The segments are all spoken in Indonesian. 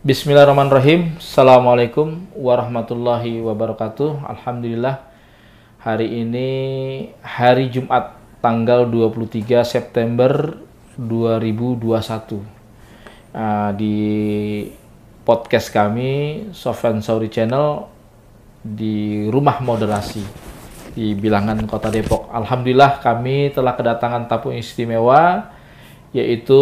Bismillahirrahmanirrahim. Assalamualaikum warahmatullahi wabarakatuh. Alhamdulillah, hari ini hari Jumat tanggal 23 September 2021. Di podcast kami Sofyan Sauri Channel di Rumah Moderasi di Bilangan Kota Depok. Alhamdulillah, kami telah kedatangan tamu istimewa, yaitu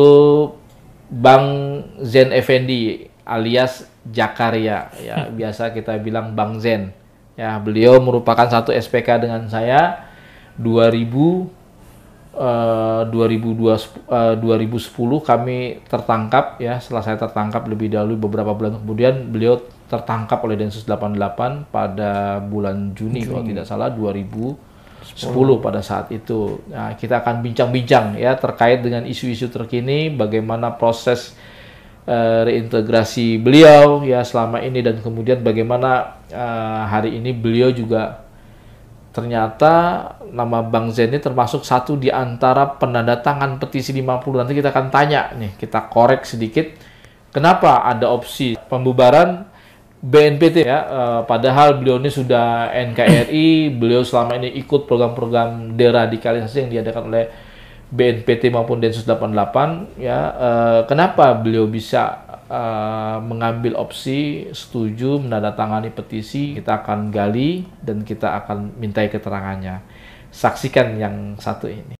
Bang Zen Effendi alias Jakaria, ya biasa kita bilang Bang Zen. Ya, beliau merupakan satu SPK dengan saya 2010 kami tertangkap, ya. Setelah saya tertangkap lebih dahulu beberapa bulan kemudian, beliau tertangkap oleh Densus 88 pada bulan Juni kalau tidak salah 2010 pada saat itu. Nah, kita akan bincang-bincang ya terkait dengan isu-isu terkini, bagaimana proses reintegrasi beliau ya selama ini, dan kemudian bagaimana hari ini beliau juga ternyata nama Bang Zen ini termasuk satu di antara penandatangan petisi 50. Nanti kita akan tanya nih, kita korek sedikit kenapa ada opsi pembubaran BNPT ya, padahal beliau ini sudah NKRI, beliau selama ini ikut program-program deradikalisasi yang diadakan oleh BNPT maupun Densus 88 ya. Kenapa beliau bisa mengambil opsi setuju menandatangani petisi? Kita akan gali dan kita akan mintai keterangannya. Saksikan yang satu ini.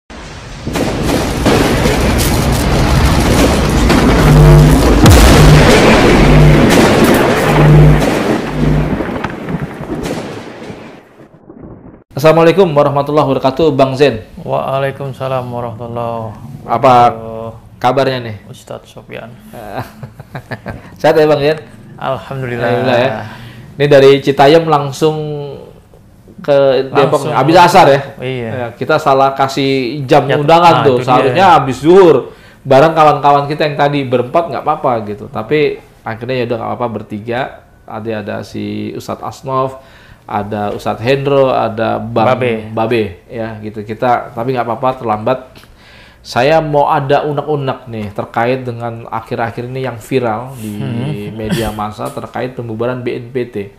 Assalamualaikum warahmatullahi wabarakatuh, Bang Zen. Waalaikumsalam warahmatullahi wabarakatuh. Apa kabarnya nih, Ustadz Sofyan? Sehat ya Bang Zen? Alhamdulillah. Alhamdulillah ya. Ini dari Citayam langsung ke Depok, habis asar ya? Iya. Ya, kita salah kasih jam undangan tuh, itu seharusnya habis zuhur. Barang kawan-kawan kita yang tadi berempat nggak apa-apa gitu, tapi akhirnya ya udah nggak apa-apa bertiga. Ada si Ustadz Asnof, ada Ustadz Hendro, ada Bang Babe ya gitu. Kita tapi nggak apa-apa, terlambat. Saya mau ada unek-unek nih terkait dengan akhir-akhir ini yang viral di media massa terkait pembubaran BNPT.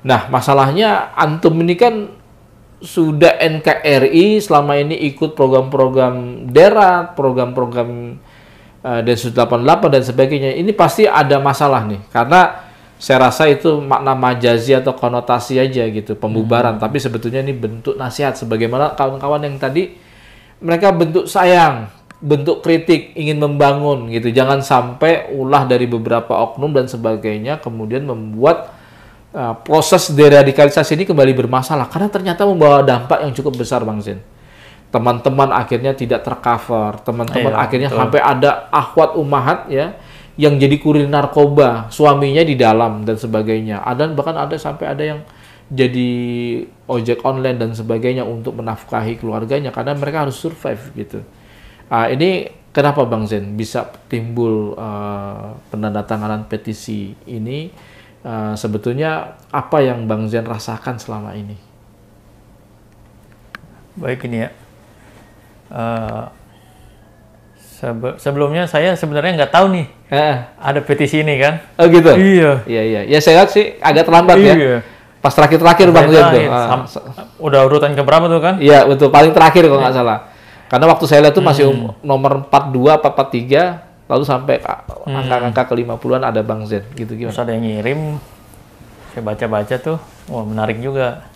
Nah, masalahnya antum ini kan sudah NKRI, selama ini ikut program-program derat, program-program Densus 88 dan sebagainya. Ini pasti ada masalah nih, karena saya rasa itu makna majazi atau konotasi aja gitu, pembubaran. Tapi sebetulnya ini bentuk nasihat, sebagaimana kawan-kawan yang tadi mereka bentuk sayang, bentuk kritik, ingin membangun gitu. Jangan sampai ulah dari beberapa oknum dan sebagainya kemudian membuat proses deradikalisasi ini kembali bermasalah, karena ternyata membawa dampak yang cukup besar, Bang Zen. Teman-teman akhirnya tidak tercover, teman-teman akhirnya sampai ada akhwat umahat ya, yang jadi kurir narkoba, suaminya di dalam dan sebagainya. Bahkan ada sampai ada yang jadi ojek online dan sebagainya untuk menafkahi keluarganya karena mereka harus survive gitu. Ini kenapa Bang Zen bisa timbul penandatanganan petisi ini? Sebetulnya apa yang Bang Zen rasakan selama ini? Baik, ini ya. Sebelumnya saya sebenarnya nggak tahu nih ada petisi ini kan. Oh gitu? Iya. Iya. Ya saya lihat sih agak terlambat ya. Pas terakhir Bang Zen tuh. Udah urutan keberapa tuh kan? Iya betul, paling terakhir kalau nggak salah. Karena waktu saya lihat tuh masih nomor 42 apa 43, lalu sampai angka-angka ke-50-an ada Bang Zen gitu. Gimana? Terus ada yang ngirim, saya baca-baca tuh, wah menarik juga.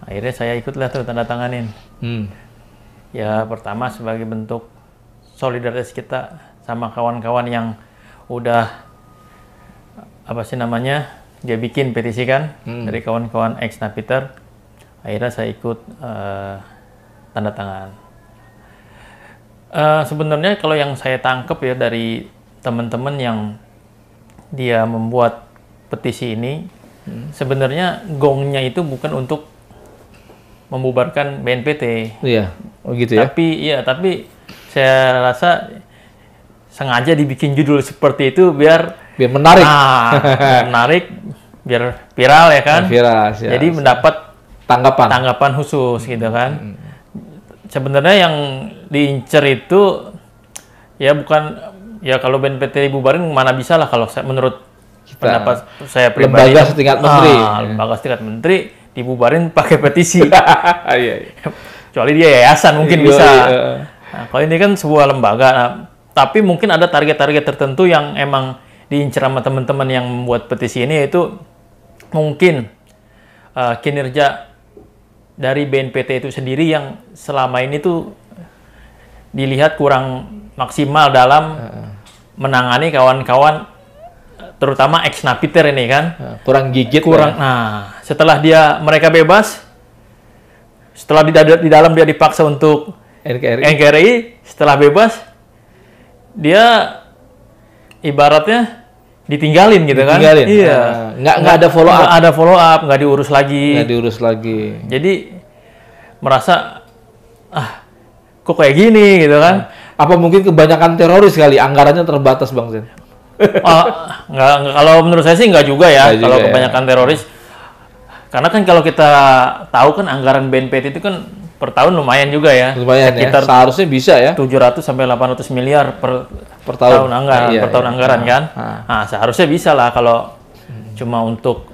Akhirnya saya ikutlah tuh tanda tanganin. Ya pertama sebagai bentuk solidaritas kita sama kawan-kawan yang udah dia bikin petisi kan, dari kawan-kawan ex Napiter. Akhirnya saya ikut tanda tangan. Sebenarnya kalau yang saya tangkap ya dari teman-teman yang dia membuat petisi ini, sebenarnya gongnya itu bukan untuk membubarkan BNPT. Iya, oh gitu ya. Tapi saya rasa sengaja dibikin judul seperti itu biar menarik. Menarik, biar viral ya kan. Viral, ya. Jadi mendapat tanggapan khusus gitu kan. Sebenarnya yang diincer itu ya bukan, ya kalau BNPT dibubarin mana bisa lah kalau menurut pendapat saya pribadi. Lembaga setingkat menteri. Lembaga setingkat menteri dibubarin pakai petisi. Iya. Kecuali dia yayasan mungkin bisa. Iya. Nah, kalau ini kan sebuah lembaga, tapi mungkin ada target-target tertentu yang emang diincar sama teman-teman yang membuat petisi ini, yaitu mungkin kinerja dari BNPT itu sendiri yang selama ini tuh dilihat kurang maksimal dalam menangani kawan-kawan, terutama ex-napiter ini kan. Kurang gigit. Nah, setelah mereka bebas, setelah di dalam dia dipaksa untuk NKRI, setelah bebas, dia ibaratnya ditinggalin gitu kan. Iya. Nggak ada follow up. Nggak ada follow up, nggak diurus lagi. Jadi merasa, kok kayak gini gitu kan. Apa mungkin kebanyakan teroris kali, anggarannya terbatas Bang Zen? Nggak, kalau menurut saya sih nggak juga ya, kalau kebanyakan teroris. Karena kan kalau kita tahu kan anggaran BNPT itu kan per tahun lumayan juga ya. Lumayan sekitar ya, seharusnya bisa ya. 700 sampai 800 miliar per tahun anggaran, kan. Nah, seharusnya bisa lah kalau cuma untuk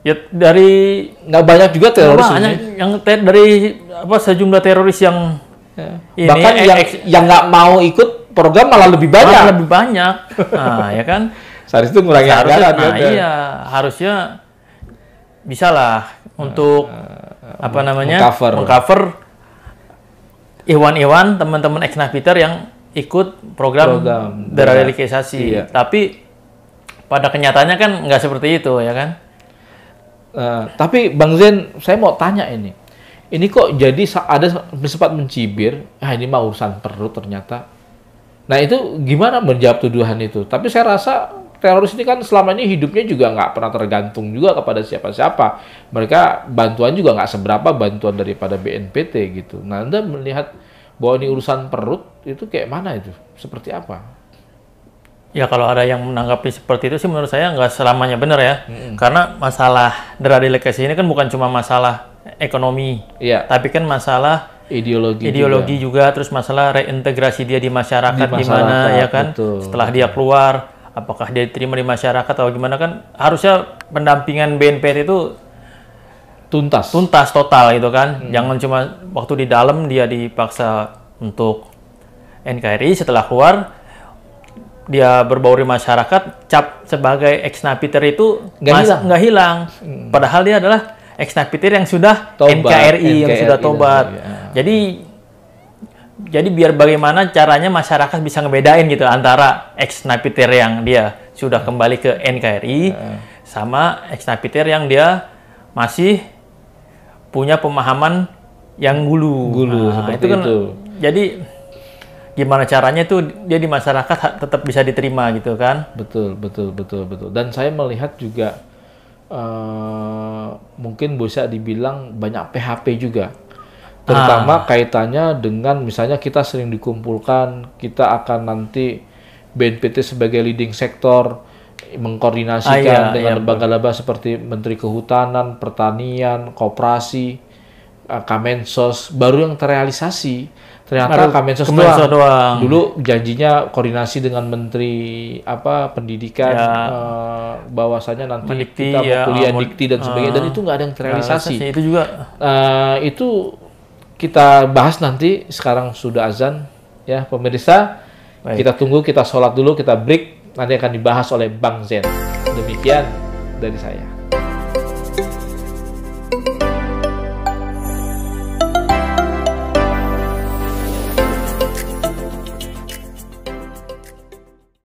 ya dari nggak banyak juga teroris ini. Yang dari sejumlah teroris yang ini, bahkan yang nggak mau ikut program malah lebih banyak. Nah, ya kan. Seharusnya itu ngurangi anggaran. Nah, iya, harusnya bisa lah untuk mengcover Iwan teman-teman ex-napiter yang ikut program deradikalisasi. Iya. Tapi pada kenyataannya kan nggak seperti itu ya kan. Tapi Bang Zen, saya mau tanya ini kok jadi ada sempat mencibir, ini mah urusan perut ternyata. Nah itu gimana menjawab tuduhan itu? Tapi saya rasa teroris ini kan selama ini hidupnya juga nggak pernah tergantung juga kepada siapa-siapa. Mereka bantuan juga nggak seberapa bantuan daripada BNPT gitu. Nah Anda melihat bahwa ini urusan perut itu kayak mana itu? Seperti apa? Ya kalau ada yang menanggapi seperti itu sih menurut saya nggak selamanya benar ya. Karena masalah deradikalisasi ini kan bukan cuma masalah ekonomi, tapi kan masalah ideologi juga, terus masalah reintegrasi dia di masyarakat gimana ya kan. Betul. Setelah dia keluar, apakah dia diterima di masyarakat atau gimana kan, harusnya pendampingan BNPT itu tuntas total gitu kan. Jangan cuma waktu di dalam dia dipaksa untuk NKRI, setelah keluar dia berbaur di masyarakat, cap sebagai ex-napiter itu nggak hilang. Padahal dia adalah ex-napiter yang sudah NKRI yang sudah tobat. Jadi biar bagaimana caranya masyarakat bisa ngebedain gitu antara ex-napiter yang dia sudah kembali ke NKRI sama ex-napiter yang dia masih punya pemahaman yang gulu. Seperti itu. Jadi gimana caranya tuh dia di masyarakat tetap bisa diterima gitu kan? Betul. Dan saya melihat juga mungkin bisa dibilang banyak PHP juga. Terutama kaitannya dengan misalnya kita sering dikumpulkan, kita akan nanti BNPT sebagai leading sektor mengkoordinasikan dengan lembaga-lembaga seperti Menteri Kehutanan, Pertanian, Koperasi, Kamensos, baru yang terrealisasi. Ternyata Kamensos doang. Dulu janjinya koordinasi dengan Menteri Pendidikan, bahwasanya nanti kita mau kuliah dikti dan sebagainya, dan itu nggak ada yang terrealisasi. Itu juga. Itu kita bahas nanti. Sekarang sudah azan ya pemirsa. Baik. Kita tunggu, kita sholat dulu, kita break, nanti akan dibahas oleh Bang Zen. Demikian dari saya.